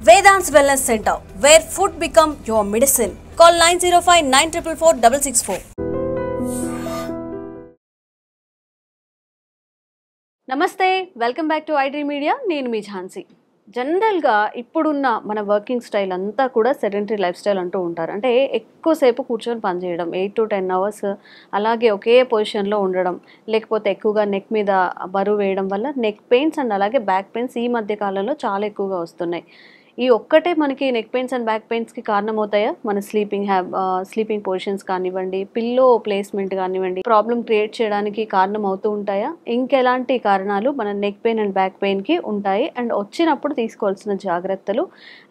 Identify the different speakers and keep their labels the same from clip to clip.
Speaker 1: Vedant's Wellness Center, where food become your medicine. Call 905-944-664. నమస్తే, welcome back to iDream media. నేను మీ ఝాన్సీ. జనరల్గా ఇప్పుడున్న మన వర్కింగ్ స్టైల్ అంతా కూడా సెడెంటరీ లైఫ్ స్టైల్ అంటూ ఉంటారు. అంటే ఎక్కువసేపు కూర్చొని పనిచేయడం, 8 to 10 అవర్స్ అలాగే ఒకే పొజిషన్లో ఉండడం, లేకపోతే ఎక్కువగా నెక్ మీద బరువు వేయడం వల్ల నెక్ పెయిన్స్ అండ్ అలాగే బ్యాక్ పెయిన్స్ ఈ మధ్య కాలంలో చాలా ఎక్కువగా వస్తున్నాయి. ఈ ఒక్కటే మనకి నెక్ పెయిన్స్ అండ్ బ్యాక్ పెయిన్స్కి కారణమవుతాయా? మన స్లీపింగ్ పొజిషన్స్ కానివ్వండి, పిల్లో ప్లేస్మెంట్ కానివ్వండి, ప్రాబ్లం క్రియేట్ చేయడానికి కారణం అవుతూ ఉంటాయా? ఇంకెలాంటి కారణాలు మన నెక్ పెయిన్ అండ్ బ్యాక్ పెయిన్కి ఉంటాయి అండ్ వచ్చినప్పుడు తీసుకోవాల్సిన జాగ్రత్తలు,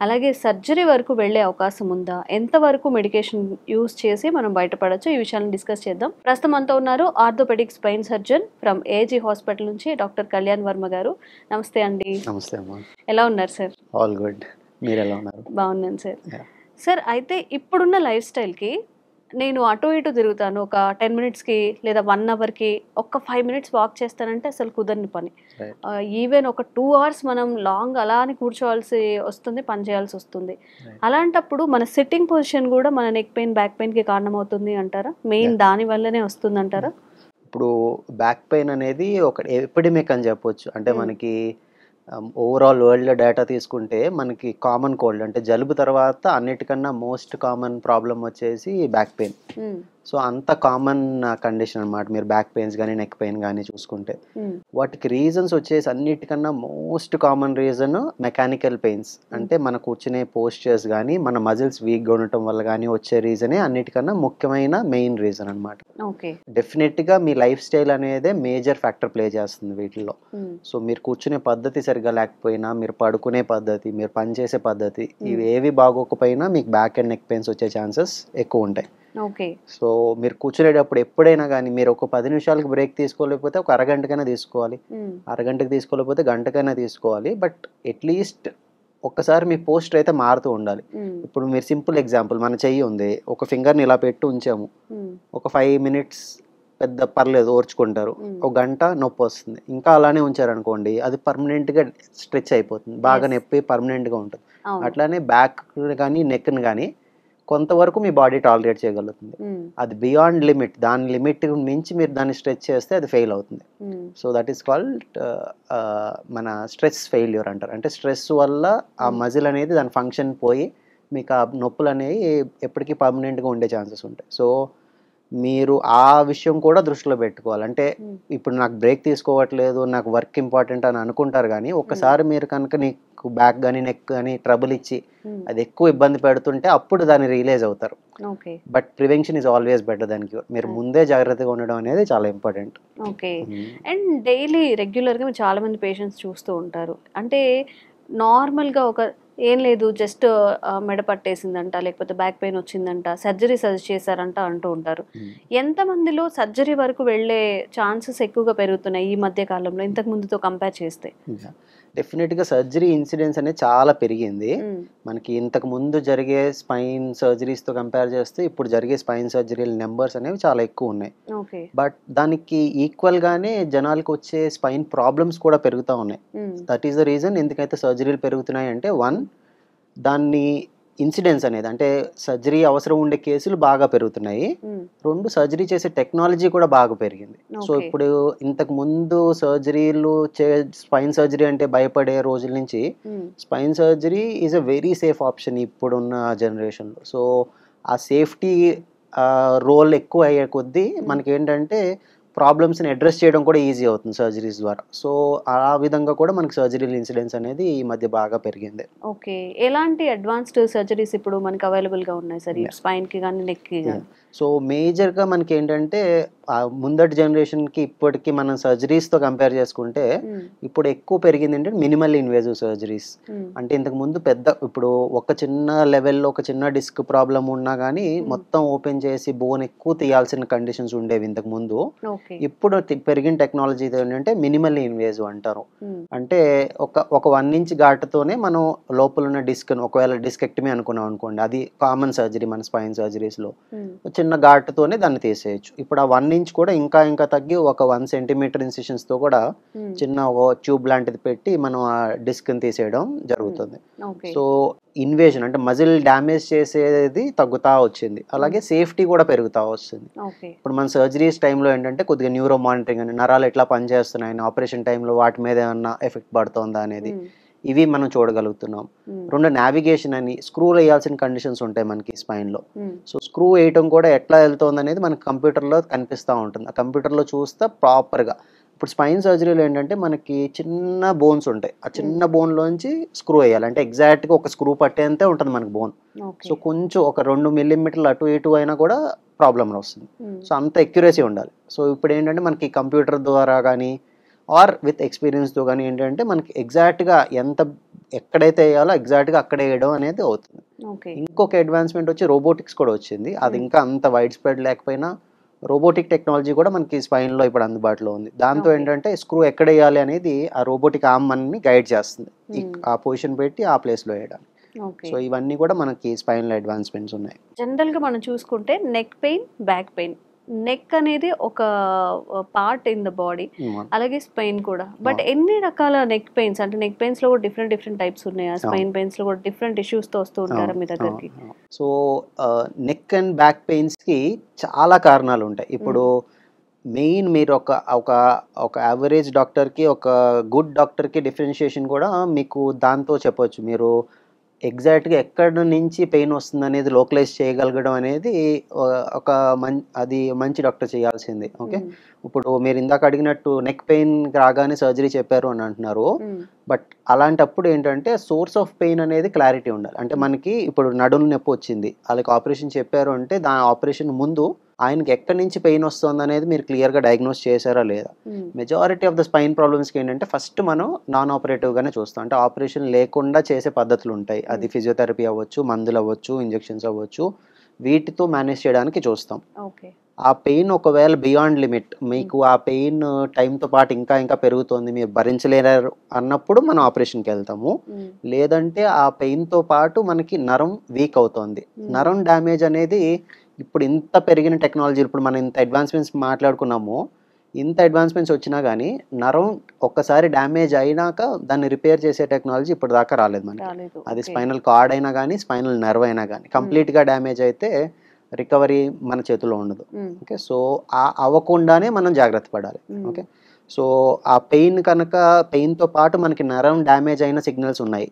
Speaker 1: అలాగే సర్జరీ వరకు వెళ్ళే అవకాశం ఉందా? ఎంతవరకు మెడికేషన్ యూస్ చేసి మనం బయటపడచ్చు? ఈ విషయాలను డిస్కస్ చేద్దాం. ప్రస్తుతం అంతా ఉన్నారు orthopaedic spine surgeon from AG hospital నుంచి డాక్టర్ కళ్యాణ్ వర్మ గారు. నమస్తే అండి.
Speaker 2: నమస్తే అమ్మా.
Speaker 1: ఎలా ఉన్నారు సార్?
Speaker 2: All good. మీరు ఎలా ఉన్నారు?
Speaker 1: బాగున్నాను సార్. సార్, అయితే ఇప్పుడున్న లైఫ్ స్టైల్కి నేను అటు ఇటు తిరుగుతాను, ఒక 10 మినిట్స్కి లేదా 1 అవర్కి ఒక 5 మినిట్స్ వాక్ చేస్తానంటే అసలు కుదరని పని. ఈవెన్ ఒక 2 అవర్స్ మనం లాంగ్ అలానే కూర్చోవాల్సి వస్తుంది, పని చేయాల్సి వస్తుంది. అలాంటప్పుడు మన సిట్టింగ్ పొజిషన్ కూడా మన నెక్ పెయిన్ బ్యాక్ పెయిన్కి కారణమవుతుంది అంటారా? మెయిన్ దాని వల్లనే వస్తుంది అంటారా?
Speaker 2: ఇప్పుడు బ్యాక్ పెయిన్ అనేది ఒక ఎపిడమిక్ అని చెప్పొచ్చు. అంటే మనకి ఓవరాల్ వరల్డ్ డేటా తీసుకుంటే మనకి కామన్ కోల్డ్ అంటే జలుబు తర్వాత అన్నిటికన్నా మోస్ట్ కామన్ ప్రాబ్లం వచ్చేసి బ్యాక్ పెయిన్. సో అంత కామన్ కండిషన్ అనమాట. మీరు బ్యాక్ పెయిన్స్ కానీ నెక్ పెయిన్ కానీ చూసుకుంటే వాటికి రీజన్స్ వచ్చేసి అన్నిటికన్నా most common reason mechanical pains. అంటే మన కూర్చునే పోస్చర్స్ కానీ మన మజిల్స్ వీక్గా ఉండటం వల్ల కానీ వచ్చే రీజనే అన్నిటికన్నా ముఖ్యమైన మెయిన్ రీజన్ అనమాట. డెఫినెట్గా మీ లైఫ్ స్టైల్ అనేదే మేజర్ ఫ్యాక్టర్ ప్లే చేస్తుంది వీటిల్లో. సో మీరు కూర్చునే పద్ధతి సరిగ్గా లేకపోయినా, మీరు పడుకునే పద్ధతి, మీరు పనిచేసే పద్ధతి, ఇవి ఏవి బాగోకపోయినా మీకు బ్యాక్ అండ్ నెక్ పెయిన్స్ వచ్చే ఛాన్సెస్ ఎక్కువ ఉంటాయి. సో మీరు కూర్చునేటప్పుడు ఎప్పుడైనా కానీ మీరు ఒక 10 నిమిషాలకు బ్రేక్ తీసుకోలేకపోతే ఒక అరగంటకైనా తీసుకోవాలి, అరగంటకి తీసుకోలేకపోతే గంటకైనా తీసుకోవాలి. బట్ అట్లీస్ట్ ఒక్కసారి మీ పోస్టర్ అయితే మారుతూ ఉండాలి. ఇప్పుడు మీరు సింపుల్ ఎగ్జాంపుల్, మన చెయ్యి ఉంది, ఒక ఫింగర్ని ఇలా పెట్టి ఉంచాము, ఒక 5 మినిట్స్ పెద్ద పర్లేదు ఓర్చుకుంటారు, ఒక గంట నొప్పి వస్తుంది, ఇంకా అలానే ఉంచారనుకోండి అది పర్మనెంట్గా స్ట్రెచ్ అయిపోతుంది, బాగా నొప్పి పర్మనెంట్గా ఉంటుంది. అట్లానే బ్యాక్ కానీ నెక్ని కానీ కొంతవరకు మీ బాడీ టాలరేట్ చేయగలుగుతుంది. అది బియాండ్ లిమిట్, దాని లిమిట్ మించి మీరు దాన్ని స్ట్రెచ్ చేస్తే అది ఫెయిల్ అవుతుంది. సో దట్ ఈస్ కాల్డ్ మన స్ట్రెస్ ఫెయిల్యూర్ అంటారు. అంటే స్ట్రెస్ వల్ల ఆ మజిల్ అనేది దాని ఫంక్షన్ పోయి మీకు ఆ నొప్పులు అనేవి ఎప్పటికీ పర్మనెంట్గా ఉండే ఛాన్సెస్ ఉంటాయి. సో మీరు ఆ విషయం కూడా దృష్టిలో పెట్టుకోవాలి. అంటే ఇప్పుడు నాకు బ్రేక్ తీసుకోవట్లేదు, నాకు వర్క్ ఇంపార్టెంట్ అని అనుకుంటారు, కానీ ఒకసారి మీరు కనుక నీకు బ్యాక్ కానీ నెక్ కానీ ట్రబుల్ ఇచ్చి అది ఎక్కువ ఇబ్బంది పెడుతుంటే అప్పుడు దాన్ని రియలైజ్ అవుతారు. But prevention is always better than cure. మీరు ముందే జాగ్రత్తగా ఉండడం అనేది చాలా ఇంపార్టెంట్.
Speaker 1: ఓకే. అండ్ డైలీ రెగ్యులర్గా మీరు చాలా మంది పేషెంట్స్ చూస్తూ ఉంటారు. అంటే నార్మల్గా ఒక ఏం లేదు, జస్ట్ మెడ పట్టేసిందంట, లేకపోతే బ్యాక్ పెయిన్ వచ్చిందంట, సర్జరీ సజెస్ట్ చేశారంట అంటూ ఉంటారు. ఎంతమందిలో సర్జరీ వరకు వెళ్ళే ఛాన్సెస్ ఎక్కువగా పెరుగుతున్నాయి ఈ మధ్య కాలంలో ఇంతకు ముందుతో కంపేర్ చేస్తే?
Speaker 2: డెఫినెట్గా సర్జరీ ఇన్సిడెన్స్ అనేది చాలా పెరిగింది. మనకి ఇంతకు ముందు జరిగే స్పైన్ సర్జరీస్తో కంపేర్ చేస్తే ఇప్పుడు జరిగే స్పైన్ సర్జరీల నెంబర్స్ అనేవి చాలా ఎక్కువ ఉన్నాయి. బట్ దానికి ఈక్వల్గానే జనాలకు వచ్చే స్పైన్ ప్రాబ్లమ్స్ కూడా పెరుగుతూ ఉన్నాయి. దట్ ఈస్ ద రీజన్ ఎందుకైతే సర్జరీలు పెరుగుతున్నాయి అంటే, 1 దాన్ని ఇన్సిడెన్స్ అనేది అంటే సర్జరీ అవసరం ఉండే కేసులు బాగా పెరుగుతున్నాయి. 2 సర్జరీ చేసే టెక్నాలజీ కూడా బాగా పెరిగింది. సో ఇప్పుడు ఇంతకు ముందు సర్జరీలు స్పైన్ సర్జరీ అంటే భయపడే రోజుల నుంచి spine surgery is a very safe option ఇప్పుడున్న జనరేషన్లో. సో ఆ సేఫ్టీ రోల్ ఎక్కువ అయ్యే కొద్దీ మనకి ఏంటంటే ప్రాబ్లమ్స్ని అడ్రస్ చేయడం కూడా ఈజీ అవుతుంది సర్జరీస్ ద్వారా. సో ఆ విధంగా కూడా మనకి సర్జరీల ఇన్సిడెన్స్ అనేది ఈ మధ్య బాగా పెరిగింది.
Speaker 1: ఓకే. ఎలాంటి అడ్వాన్స్డ్ సర్జరీస్ ఇప్పుడు మనకి అవైలబుల్గా ఉన్నాయి సార్, స్పైన్కి కానీ నెక్కి కానీ?
Speaker 2: సో మేజర్గా మనకి ఏంటంటే ముందటి జనరేషన్కి ఇప్పటికి మనం సర్జరీస్తో కంపేర్ చేసుకుంటే ఇప్పుడు ఎక్కువ పెరిగింది ఏంటంటే మినిమల్ ఇన్వేజివ్ సర్జరీస్. అంటే ఇంతకు ముందు ఇప్పుడు ఒక చిన్న లెవెల్లో ఒక చిన్న డిస్క్ ప్రాబ్లం ఉన్నా కానీ మొత్తం ఓపెన్ చేసి బోన్ ఎక్కువ తీయాల్సిన కండిషన్స్ ఉండేవి ఇంతకు ముందు. ఇప్పుడు పెరిగిన టెక్నాలజీ ఏంటంటే మినిమల్ ఇన్వేజివ్ అంటారు. అంటే ఒక 1 ఇంచ్ ఘాటుతోనే మనం లోపల ఉన్న డిస్క్, ఒకవేళ డిస్కెక్టమీ అనుకున్నాం అనుకోండి, అది కామన్ సర్జరీ మన స్పైన్ సర్జరీస్లో, చిన్న ఘాటుతోనే దాన్ని తీసేయచ్చు. ఇప్పుడు ఆ 1 నుంచి కూడా ఇంకా ఇంకా తగ్గి ఒక 1 సెంటీమీటర్ ఇన్సిషన్స్తో కూడా చిన్న ఒక ట్యూబ్ లాంటిది పెట్టి మనం ఆ డిస్క్ని తీసేయడం జరుగుతుంది. సో ఇన్వేజన్ అంటే మజిల్ డ్యామేజ్ చేసేది తగ్గుతా వచ్చింది, అలాగే సేఫ్టీ కూడా పెరుగుతా వస్తుంది. ఇప్పుడు మన సర్జరీస్ టైంలో ఏంటంటే కొద్దిగా న్యూరో మానిటరింగ్ అని, నరాలు ఎట్లా పనిచేస్తున్నాయని, ఆపరేషన్ టైంలో వాటి మీద ఏమన్నా ఎఫెక్ట్ పడుతుందా అనేది ఇవి మనం చూడగలుగుతున్నాం. 2 నావిగేషన్ అని, స్క్రూలు వేయాల్సిన కండిషన్స్ ఉంటాయి మనకి స్పైన్లో. సో స్క్రూ వేయటం కూడా ఎట్లా వెళ్తుంది అనేది మనకి కంప్యూటర్లో కనిపిస్తూ ఉంటుంది. ఆ కంప్యూటర్లో చూస్తే ప్రాపర్గా ఇప్పుడు స్పైన్ సర్జరీలో ఏంటంటే మనకి చిన్న బోన్స్ ఉంటాయి, ఆ చిన్న బోన్లోంచి స్క్రూ వేయాలి. అంటే ఎగ్జాక్ట్గా ఒక స్క్రూ పట్టేంతే ఉంటుంది మనకి బోన్. సో కొంచెం ఒక 2 మిల్లీమీటర్లు అటు ఇటు అయినా కూడా ప్రాబ్లం వస్తుంది. సో అంత ఎక్యురసీ ఉండాలి. సో ఇప్పుడు ఏంటంటే మనకి కంప్యూటర్ ద్వారా కానీ ఆర్ విత్ ఎక్స్పీరియన్స్తో కానీ ఏంటంటే మనకి ఎగ్జాక్ట్గా ఎక్కడైతే వేయాలో ఎగ్జాక్ట్గా అక్కడే వేయడం అనేది అవుతుంది. ఇంకొక అడ్వాన్స్మెంట్ వచ్చి రోబోటిక్స్ కూడా వచ్చింది. అది ఇంకా అంత వైడ్ స్ప్రెడ్ లేకపోయినా రోబోటిక్ టెక్నాలజీ కూడా మనకి స్పైన్లో ఇప్పుడు అందుబాటులో ఉంది. దాంతో ఏంటంటే స్క్రూ ఎక్కడ వేయాలి అనేది ఆ రోబోటిక్ ఆర్మ్ మనని గైడ్ చేస్తుంది, ఆ పొజిషన్ పెట్టి ఆ ప్లేస్లో వేయడానికి. సో ఇవన్నీ కూడా మనకి స్పైన్లో అడ్వాన్స్మెంట్స్ ఉన్నాయి.
Speaker 1: జనరల్గా మనం చూసుకుంటే neck pain, back pain, neck అనేది ఒక పార్ట్ ఇన్ ద బాడీ, అలాగే స్పైన్ కూడా. బట్ ఎన్ని రకాల నెక్ పెయిన్స్, అంటే నెక్ పెయిన్స్ లో కూడా డిఫరెంట్ టైప్స్ ఉన్నాయా? స్పైన్ పెయిన్స్ లో కూడా డిఫరెంట్ ఇష్యూస్ తో వస్తూ ఉంటారా మీ దగ్గరికి?
Speaker 2: So neck and back pains కి చాలా కారణాలు ఉంటాయి. ఇప్పుడు మెయిన్ మీరు ఒక యావరేజ్ డాక్టర్కి, ఒక గుడ్ డాక్టర్కి డిఫరెన్షియేషన్ కూడా మీకు దాంతో చెప్పొచ్చు. మీరు ఎగ్జాక్ట్గా ఎక్కడ నుంచి పెయిన్ వస్తుంది అనేది లోకలైజ్ చేయగలగడం అనేది అది మంచి డాక్టర్ చేయాల్సింది. ఓకే, ఇప్పుడు మీరు ఇందాక అడిగినట్టు నెక్ పెయిన్ రాగానే సర్జరీ చెప్పారు అని అంటున్నారు. బట్ అలాంటప్పుడు ఏంటంటే సోర్స్ ఆఫ్ పెయిన్ అనేది క్లారిటీ ఉండాలి. అంటే మనకి ఇప్పుడు నడుము నొప్పి వచ్చింది, వాళ్ళకి ఆపరేషన్ చెప్పారు అంటే దాని ఆపరేషన్ ముందు ఆయనకి ఎక్కడి నుంచి పెయిన్ వస్తుంది అనేది మీరు క్లియర్గా డయాగ్నోస్ చేశారా లేదా? మెజారిటీ ఆఫ్ ద స్పైన్ ప్రాబ్లమ్స్కి ఏంటంటే ఫస్ట్ మనం నాన్ ఆపరేటివ్గానే చూస్తాం. అంటే ఆపరేషన్ లేకుండా చేసే పద్ధతులు ఉంటాయి. అది ఫిజియోథెరపీ అవ్వచ్చు, మందులు అవ్వచ్చు, ఇంజెక్షన్స్ అవ్వచ్చు, వీటితో మేనేజ్ చేయడానికి చూస్తాం. ఆ పెయిన్ ఒకవేళ బియాండ్ లిమిట్, మీకు ఆ పెయిన్ టైంతో పాటు ఇంకా పెరుగుతుంది, మీరు భరించలేరు అన్నప్పుడు మనం ఆపరేషన్కి వెళ్తాము. లేదంటే ఆ పెయిన్తో పాటు మనకి నరం వీక్ అవుతుంది. నరం డ్యామేజ్ అనేది ఇప్పుడు ఇంత పెరిగిన టెక్నాలజీ, ఇప్పుడు మనం ఇంత అడ్వాన్స్మెంట్స్ మాట్లాడుకున్నాము, ఇంత అడ్వాన్స్మెంట్స్ వచ్చినా కానీ నరం ఒక్కసారి డ్యామేజ్ అయినాక దాన్ని రిపేర్ చేసే టెక్నాలజీ ఇప్పుడు దాకా రాలేదు మనకి. అది స్పైనల్ కార్డ్ అయినా కానీ, స్పైనల్ నర్వ్ అయినా కానీ కంప్లీట్గా డ్యామేజ్ అయితే రికవరీ మన చేతిలో ఉండదు. ఓకే, సో అవ్వకుండానే మనం జాగ్రత్త పడాలి. ఓకే, సో ఆ పెయిన్తో పాటు మనకి నరం డ్యామేజ్ అయిన సిగ్నల్స్ ఉన్నాయి.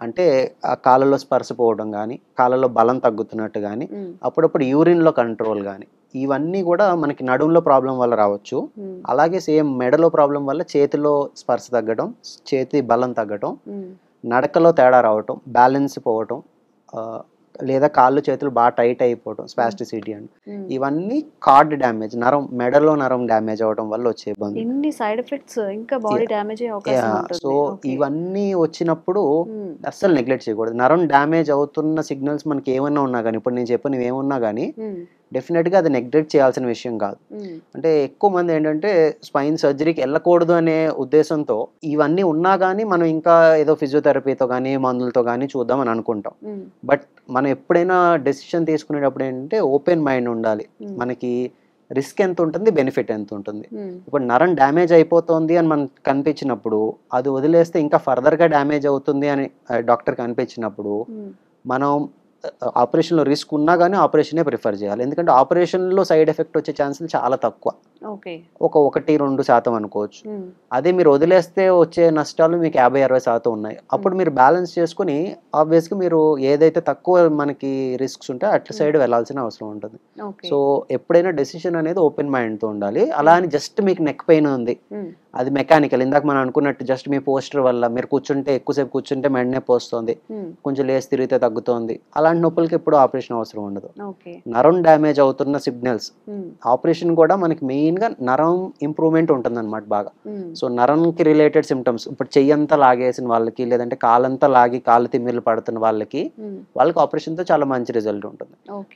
Speaker 2: అంటే ఆ కాళ్ళలో స్పర్శ పోవడం కానీ, కాళ్ళలో బలం తగ్గుతున్నట్టు కానీ, అప్పుడప్పుడు యూరిన్లో కంట్రోల్ కానీ, ఇవన్నీ కూడా మనకి నడుంలో ప్రాబ్లం వల్ల రావచ్చు. అలాగే సేమ్ మెడలో ప్రాబ్లం వల్ల చేతిలో స్పర్శ తగ్గడం, చేతి బలం తగ్గడం, నడకలో తేడా రావటం, బ్యాలెన్స్ పోవటం, లేదా కాళ్ళు చేతులు బాగా టైట్ అయిపోవడం, స్పాస్టిసిటీ అని, ఇవన్నీ కార్డ్ డ్యామేజ్, మెడలో నరం డ్యామేజ్ అవడం వల్ల వచ్చే ఇబ్బంది.
Speaker 1: ఇన్ని సైడ్ ఎఫెక్ట్స్ ఇంకా బాడీ డ్యామేజ్ అయ్యే అవకాశం ఉంటుంది.
Speaker 2: సో ఇవన్నీ వచ్చినప్పుడు అస్సలు నెగ్లెక్ట్ చేయకూడదు. నరం డ్యామేజ్ అవుతున్న సిగ్నల్స్ మనకి ఏమన్నా ఉన్నా కానీ, ఇప్పుడు నేను చెప్పినవి ఏమున్నా కానీ డెఫినెట్గా అది నెగ్లెక్ట్ చేయాల్సిన విషయం కాదు. అంటే ఎక్కువ మంది ఏంటంటే స్పైన్ సర్జరీకి వెళ్ళకూడదు అనే ఉద్దేశంతో ఇవన్నీ ఉన్నా కానీ మనం ఇంకా ఏదో ఫిజియోథెరపీతో కానీ మందులతో కానీ చూద్దాం అని అనుకుంటాం. బట్ మనం ఎప్పుడైనా డెసిషన్ తీసుకునేటప్పుడు ఏంటంటే ఓపెన్ మైండ్ ఉండాలి. మనకి రిస్క్ ఎంత ఉంటుంది, బెనిఫిట్ ఎంత ఉంటుంది. ఇప్పుడు నరం డ్యామేజ్ అయిపోతుంది అని మనకు కనిపించినప్పుడు అది వదిలేస్తే ఇంకా ఫర్దర్గా డ్యామేజ్ అవుతుంది అని డాక్టర్కి అనిపించినప్పుడు మనం ఆపరేషన్లో రిస్క్ ఉన్నా కానీ ఆపరేషనే ప్రిఫర్ చేయాలి. ఎందుకంటే ఆపరేషన్లో సైడ్ ఎఫెక్ట్ వచ్చే ఛాన్సులు చాలా తక్కువ, ఒక 1-2% అనుకోవచ్చు. అదే మీరు వదిలేస్తే వచ్చే నష్టాలు మీకు 50-60% ఉన్నాయి. అప్పుడు మీరు బ్యాలెన్స్ చేసుకుని ఆబ్వియస్గా మీరు ఏదైతే తక్కువ మనకి రిస్క్స్ ఉంటే అట్ల సైడ్ వెళ్ళాల్సిన అవసరం ఉంటుంది. సో ఎప్పుడైనా డెసిషన్ అనేది ఓపెన్ మైండ్తో ఉండాలి. అలా అని జస్ట్ మీకు నెక్ పెయిన్ ఉంది, అది మెకానికల్, ఇందాక మనం అనుకున్నట్టు జస్ట్ మీ పోస్టర్ వల్ల మీరు ఎక్కువసేపు కూర్చుంటే మెడ నొప్పి వస్తుంది, కొంచెం లేసి తిరిగితే తగ్గుతుంది, అలాంటి నొప్పులకి ఎప్పుడు ఆపరేషన్ అవసరం ఉండదు. నరం డ్యామేజ్ అవుతున్న సిగ్నల్స్, ఆపరేషన్ కూడా మనకి మెయిన్ గా నరం ఇంప్రూవ్మెంట్ ఉంటుంది అనమాట బాగా. సో నరంకి రిలేటెడ్ సిమ్టమ్స్, ఇప్పుడు చెయ్యంతా లాగేసిన వాళ్ళకి, లేదంటే కాలంతా లాగి కాళ్ళు తిమ్మిర్లు పడుతున్న వాళ్ళకి ఆపరేషన్ తో చాలా మంచి రిజల్ట్ ఉంటుంది.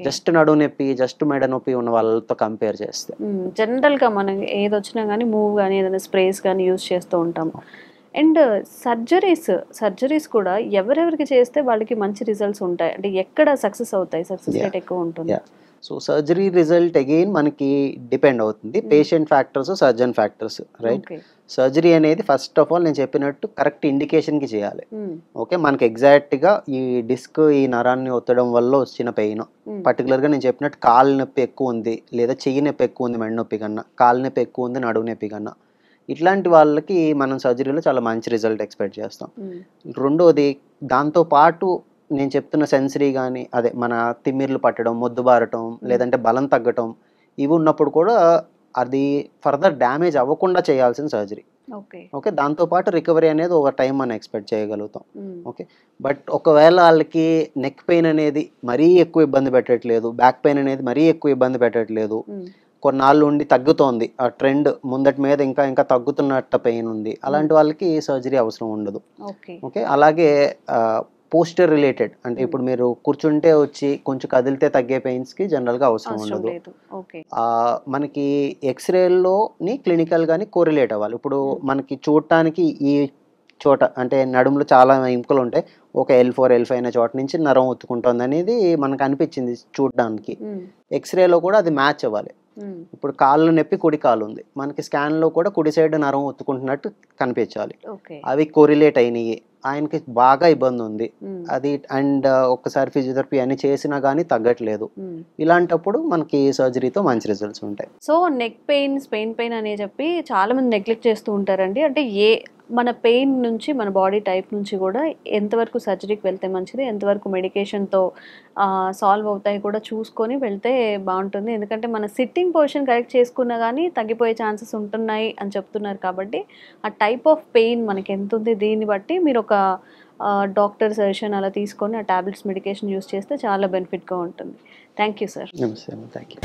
Speaker 2: జస్ట్ నడుము నొప్పి, జస్ట్ మెడ నొప్పి ఉన్న వాళ్ళతో కంపేర్ చేస్తే
Speaker 1: జనరల్ గా మనం ఏది వచ్చినా కానీ మూవ్ కానీ ఏదైనా స్ప్రేస్ కానీ యూజ్ చేస్తూ ఉంటాం. అండ్ సర్జరీస్ కూడా ఎవరెవరికి చేస్తే వాళ్ళకి మంచి రిజల్ట్స్ ఉంటాయి, అంటే ఎక్కడ సక్సెస్ అవుతాయి, సక్సెస్ రేట్ ఎక్కువ ఉంటుంది?
Speaker 2: సో సర్జరీ రిజల్ట్ అగైన్ మనకి డిపెండ్ అవుతుంది patient factors, surgeon factors, right? Surgery అనేది ఫస్ట్ ఆఫ్ ఆల్ నేను చెప్పినట్టు కరెక్ట్ ఇండికేషన్కి చేయాలి. ఓకే, మనకి ఎగ్జాక్ట్గా ఈ డిస్క్ ఈ నరాన్ని ఒత్తడం వల్ల వచ్చిన పెయిన్, పర్టికులర్గా నేను చెప్పినట్టు కాలు నొప్పి ఎక్కువ ఉంది, లేదా చెయ్యి నొప్పి ఎక్కువ ఉంది మెడ నొప్పి కన్నా, కాలు నొప్పి ఎక్కువ ఉంది నడువు నొప్పి కన్నా, ఇట్లాంటి వాళ్ళకి మనం సర్జరీలో చాలా మంచి రిజల్ట్ ఎక్స్పెక్ట్ చేస్తాం. రెండోది, దాంతోపాటు నేను చెప్తున్న సెన్సరీ కానీ అదే మన తిమ్మిర్లు పట్టడం, మొద్దుబారటం, లేదంటే బలం తగ్గటం, ఇవి ఉన్నప్పుడు కూడా అది ఫర్దర్ డ్యామేజ్ అవ్వకుండా చేయాల్సిన సర్జరీ. ఓకే, దాంతోపాటు రికవరీ అనేది ఓవర్ టైం మనం ఎక్స్పెక్ట్ చేయగలుగుతాం. ఓకే, బట్ ఒకవేళ వాళ్ళకి నెక్ పెయిన్ అనేది మరీ ఎక్కువ ఇబ్బంది పెట్టట్లేదు, బ్యాక్ పెయిన్ అనేది మరీ ఎక్కువ ఇబ్బంది పెట్టట్లేదు, కొన్నాళ్ళు ఉండి తగ్గుతోంది, ఆ ట్రెండ్ ముందటి మీద ఇంకా ఇంకా తగ్గుతున్నట్టు పెయిన్ ఉంది, అలాంటి వాళ్ళకి సర్జరీ అవసరం ఉండదు. ఓకే, అలాగే పోస్టర్ రిలేటెడ్ అంటే ఇప్పుడు మీరు కూర్చుంటే వచ్చి కొంచెం కదిలితే తగ్గే పెయిన్స్కి జనరల్గా అవసరం ఉండదు. మనకి ఎక్స్రేలోని క్లినికల్ గానీ కోరిలేట్ అవ్వాలి. ఇప్పుడు మనకి చూడటానికి ఈ చోట అంటే నడుములో చాలా ఎముకలు ఉంటాయి, ఒక L4 L5 అనే చోట నుంచి నరం ఒత్తుకుంటుంది అనేది మనకు అనిపించింది చూడడానికి, ఎక్స్రేలో కూడా అది మ్యాచ్ అవ్వాలి. ఇప్పుడు కాళ్ళు నొప్పి కుడి కాలు ఉంది, మనకి స్కాన్లో కూడా కుడి సైడ్ నరం ఒత్తుకుంటున్నట్టు కనిపించాలి, అవి కోరిలేట్ అయినాయి, ఆయనకి బాగా ఇబ్బంది ఉంది అది, అండ్ ఒక్కసారి ఫిజియోథెరపీ అని చేసినా కానీ తగ్గట్లేదు, ఇలాంటప్పుడు మనకి సర్జరీతో మంచి రిజల్ట్స్ ఉంటాయి.
Speaker 1: So neck pain, Spain pain అని చెప్పి చాలా మంది నెగ్లెక్ట్ చేస్తూ ఉంటారండి. అంటే మన పెయిన్ నుంచి, మన బాడీ టైప్ నుంచి కూడా ఎంతవరకు సర్జరీకి వెళ్తే మంచిది, ఎంతవరకు మెడికేషన్తో సాల్వ్ అవుతాయి కూడా చూసుకొని వెళ్తే బాగుంటుంది. ఎందుకంటే మన సిట్టింగ్ పొజిషన్ కరెక్ట్ చేసుకున్నా కానీ తగ్గిపోయే ఛాన్సెస్ ఉంటున్నాయి అని చెప్తున్నారు. కాబట్టి ఆ టైప్ ఆఫ్ పెయిన్ మనకి ఎంత ఉంది దీన్ని బట్టి మీరు ఒక డాక్టర్ సజెషన్ అలా తీసుకొని ఆ టాబ్లెట్స్, మెడికేషన్ యూస్ చేస్తే చాలా బెనిఫిట్గా ఉంటుంది. Thank you sir.
Speaker 2: నమస్తే, థ్యాంక్ యూ.